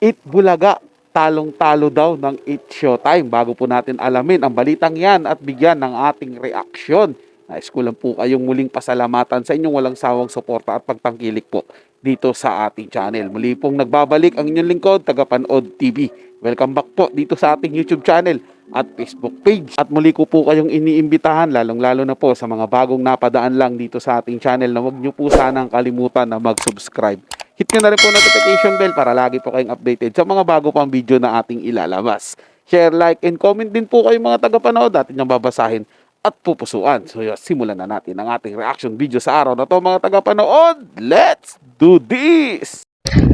Eat Bulaga, talong-talo daw ng Eat Showtime. Bago po natin alamin ang balitang yan at bigyan ng ating reaksyon, nais ko lang po kayong muling pasalamatan sa inyong walang sawang suporta at pagtangkilik po dito sa ating channel. Muli pong nagbabalik ang inyong lingkod, Tagapanood TV. Welcome back po dito sa ating YouTube channel at Facebook page. At muli ko po kayong iniimbitahan, lalong-lalo na po sa mga bagong napadaan lang dito sa ating channel, na huwag nyo po sanang kalimutan na mag-subscribe. Hit nyo na rin po notification bell para lagi po kayong updated sa mga bago pang video na ating ilalabas. Share, like, and comment din po kayo mga tagapanood. Natin niyang babasahin at pupusuan. So simulan na natin ang ating reaction video sa araw na to mga tagapanood. Let's do this!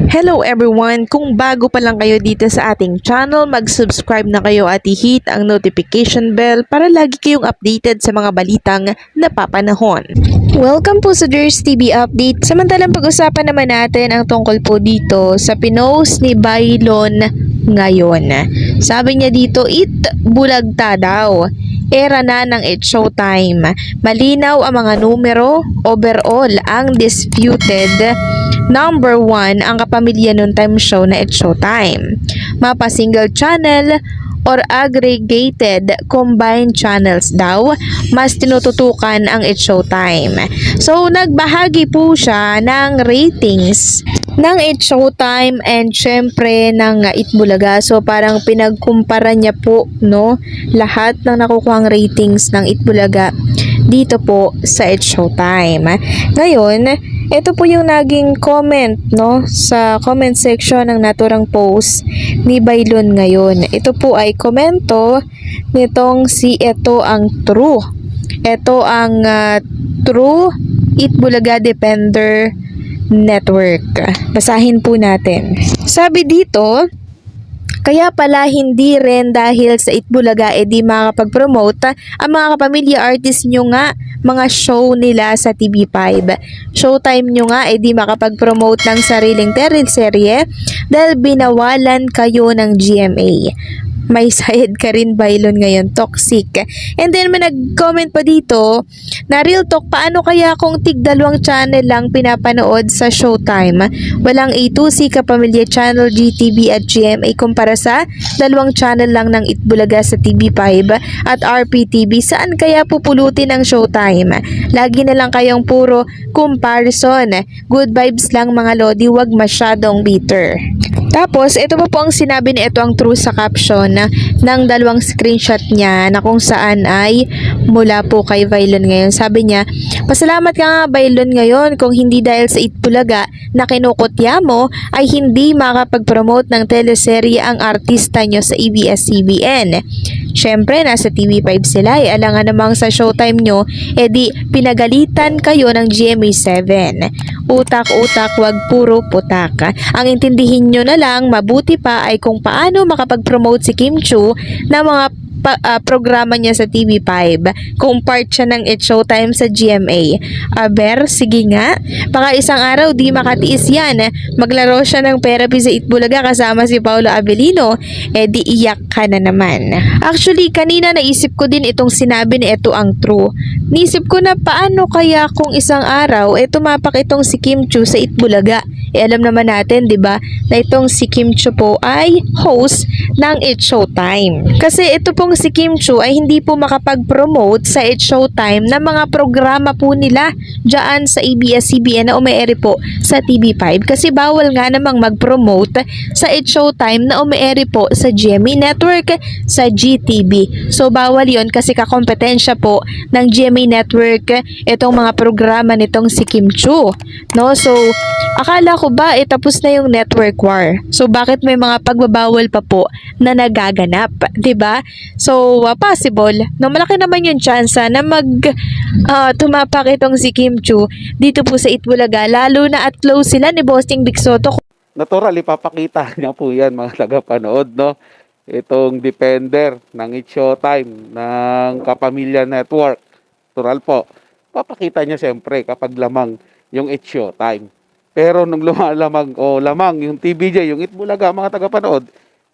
Hello everyone! Kung bago pa lang kayo dito sa ating channel, mag-subscribe na kayo at i-hit ang notification bell para lagi kayong updated sa mga balitang napapanahon. Welcome po sa Ders TV Update. Samantalang pag-usapan naman natin ang tungkol po dito sa pinost ni Bailon ngayon. Sabi niya dito, Eat Bulagta daw. Era na ng It's Showtime. Malinaw ang mga numero. Overall, ang disputed number 1 ang Kapamilya Noontime Show na It's Showtime. Mapa single channel or aggregated combined channels daw, mas tinututukan ang It's Showtime. So, nagbahagi po siya ng ratings ng It's Showtime and syempre ng Eat Bulaga. So, parang pinagkumpara niya po, no, lahat ng nakukuhang ratings ng Eat Bulaga dito po sa It's Showtime. Ngayon, ito po yung naging comment, no, sa comment section ng naturang post ni Bailon ngayon. Ito po ay komento nitong si Ito ang True. Ito ang True Eat Bulaga Defender Network. Basahin po natin. Sabi dito, kaya pala hindi rin dahil sa Eat Bulaga di makakapag-promote ang mga kapamilya artist nyo nga, mga show nila sa TV5. Showtime nyo nga di makapag-promote ng sariling teleserye dahil binawalan kayo ng GMA. May side ka rin, Bailon, ngayon. Toxic. And then may nag-comment pa dito na real talk, paano kaya kung tig-dalawang channel lang pinapanood sa Showtime? Walang A2C, Kapamilya Channel, GTV at GMA kumpara sa dalawang channel lang ng Eat Bulaga sa TV5 at RPTV. Saan kaya pupulutin ang Showtime? Lagi na lang kayong puro comparison. Good vibes lang mga lodi, wag masyadong bitter. Tapos, ito pa po ang sinabi ni Ito ang True sa caption ng dalawang screenshot niya na kung saan ay mula po kay Bailon ngayon. Sabi niya, pasalamat ka nga Bailon ngayon kung hindi dahil sa Eat Bulaga na kinukutya mo ay hindi makapag-promote ng teleserye ang artista nyo sa ABS-CBN. Syempre, nasa TV5 sila alangan namang sa Showtime nyo, di pinagalitan kayo ng GMA7. Utak-utak, wag puro putak. Ang intindihin nyo na lang, mabuti pa ay kung paano makapag-promote si Kim Chiu ng mga programa niya sa TV5 kung part siya ng It's Showtime sa GMA. Aber, sige nga, baka isang araw di makatiis yan. Maglaro siya ng therapy sa Eat Bulaga kasama si Paolo Avellino, di iyak ka na naman. Actually, kanina naisip ko din itong sinabi ni Ito ang True. Naisip ko na paano kaya kung isang araw tumapak itong si Kim Chiu sa Eat Bulaga. Alam naman natin, di ba, na itong si Kim Chiu po ay host ng It's Showtime. Kasi ito pong si Kim Chiu ay hindi po makapag-promote sa It's Showtime na mga programa po nila dyan sa ABS-CBN na umeere po sa TV5 kasi bawal nga namang mag-promote sa It's Showtime na umeere po sa GMA Network, sa GTV. So bawal yon kasi kakompetensya po ng GMA Network itong mga programa nitong si Kim Chiu. No? So akala ko ba tapos na yung network war? So bakit may mga pagbabawal pa po na nagaganap, 'di ba? So, possible, no, malaki naman yung chance na tumapak itong si Kim Chiu dito po sa Eat Bulaga, lalo na at close sila ni Bossing Vic Soto. Natural, ipapakita niya po yan mga tagapanood, no? Itong defender ng It's Showtime ng Kapamilya Network. Natural po. Papakita niya siyempre kapag lamang yung It's Showtime. Pero nung lumalamang lamang yung TVJ, yung Eat Bulaga, mga tagapanood,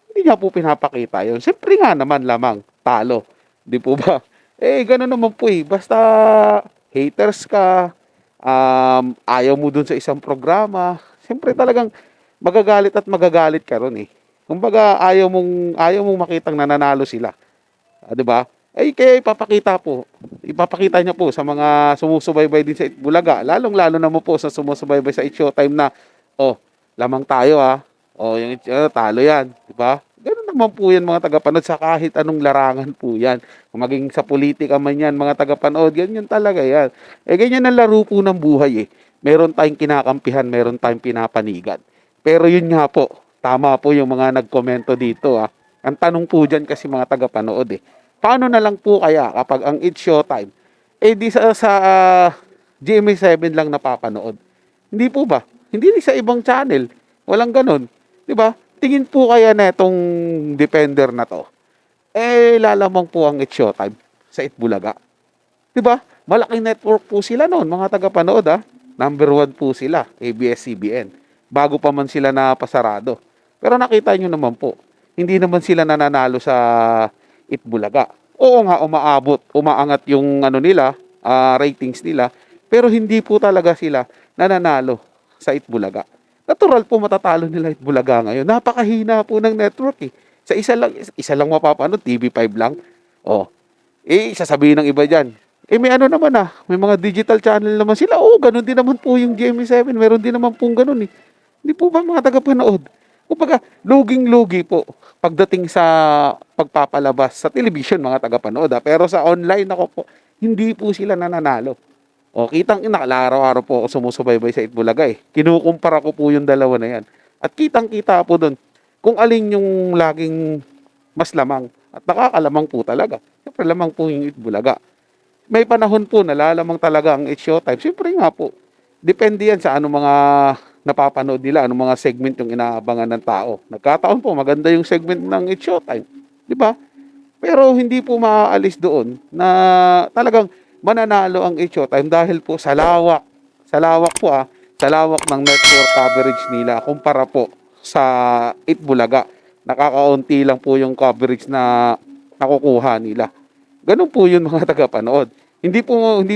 hindi niya po pinapakita yun. Siyempre nga naman lamang, talo. Di po ba? Gano'n naman po Basta haters ka, ayaw mo dun sa isang programa, siyempre talagang magagalit at magagalit ka ron eh. Kumbaga, ayaw mong makitang nananalo sila. 'Di ba? Ay kaya ipapakita niya po sa mga sumusubaybay din sa Itbulaga, lalong-lalo na mo po sa sumusubaybay sa It Showtime na, oh, lamang tayo yung talo yan, 'di ba? Ganun naman po yan mga tagapanood sa kahit anong larangan po yan. Kung maging sa politika man yan, mga tagapanood, ganyan talaga yan. Ganyan ang laro po ng buhay eh. Meron tayong kinakampihan, meron tayong pinapanigan. Pero yun nga po, tama po yung mga nagkomento dito Ang tanong po dyan kasi mga tagapanood paano na lang po kaya kapag ang It's Showtime, di sa GMA7 lang napapanood? Hindi po ba? Hindi rin sa ibang channel. Walang ganon. Di ba? Tingin po kaya na itong Defender na to, lalamang po ang It's Showtime sa Itbulaga. Di ba? Malaking network po sila noon, mga tagapanood Number 1 po sila, ABS-CBN. Bago pa man sila napasarado. Pero nakita nyo naman po, hindi naman sila nananalo sa Itbulaga. Oo nga, umaangat yung nila, ratings nila, pero hindi po talaga sila nananalo sa Itbulaga. Natural po matatalo nila Itbulaga ngayon. Napakahina po ng network Sa isa lang mapapanood, TV5 lang. Sasabihin ng iba diyan. May naman may mga digital channel naman sila. Ganun din naman po yung GMA7. Meron din naman pong ganun Hindi po ba mga tagapanood? Kumbaga, luging-lugi po pagdating sa pagpapalabas sa television mga tagapanood Pero sa online po, hindi po sila nananalo. Kitang araw-araw po ako sumusubaybay sa Itbulaga Kinukumpara ko po yung dalawa na yan. At kitang-kita po doon kung alin yung laging mas lamang. At nakakalamang po talaga. Siyempre lamang po yung Itbulaga. May panahon po na lalamang talaga ang It's Showtime. Siyempre nga po, depende yan sa mga napapanood nila, anong mga segment yung inaabangan ng tao. Nagkataon po, maganda yung segment ng It's Showtime. Di ba? Pero hindi po maaalis doon na talagang mananalo ang It's Showtime dahil po sa lawak. Sa lawak po sa lawak ng network coverage nila kumpara po sa Itbulaga. Nakakaunti lang po yung coverage na nakukuha nila. Ganun po yun mga tagapanood. Hindi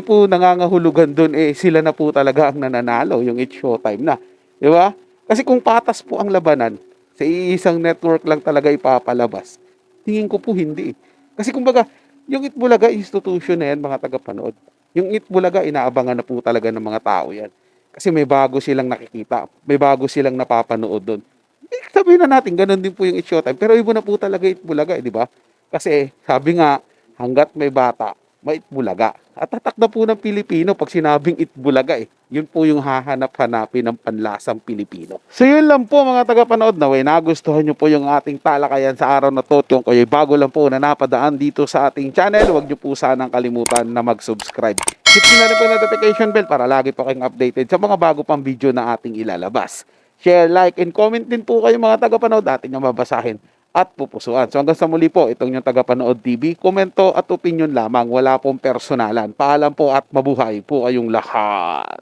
po nangangahulugan doon sila na po talaga ang nananalo, yung It's Showtime na. Di ba? Kasi kung patas po ang labanan, sa isang network lang talaga ipapalabas, tingin ko po hindi Kasi kumbaga, yung Itbulaga institution na yan, mga tagapanood. Yung Itbulaga, inaabangan na po talaga ng mga tao yan. Kasi may bago silang nakikita, may bago silang napapanood doon. Sabihin na natin, ganun din po yung It's Showtime. Pero iba na po talaga Itbulaga, di ba? Kasi sabi nga, hanggat may bata, may Itbulaga. At tatak na po ng Pilipino pag sinabing Itbulaga Yun po yung hahanap-hanapin ng panlasang Pilipino. So yun lang po mga tagapanood nagustuhan nyo po yung ating talakayan sa araw na to. Kung kayo bago lang po na napadaan dito sa ating channel, huwag nyo po sanang kalimutan na mag-subscribe. Hit nyo na rin po yung notification bell para lagi po kayong updated sa mga bago pang video na ating ilalabas. Share, like, and comment din po kayo mga tagapanood. Ating nyo mabasahin at pupusuan. So hanggang sa muli po, itong yung Tagapanood TV. Komento at opinion lamang. Wala pong personalan. Paalam po at mabuhay po kayong lahat.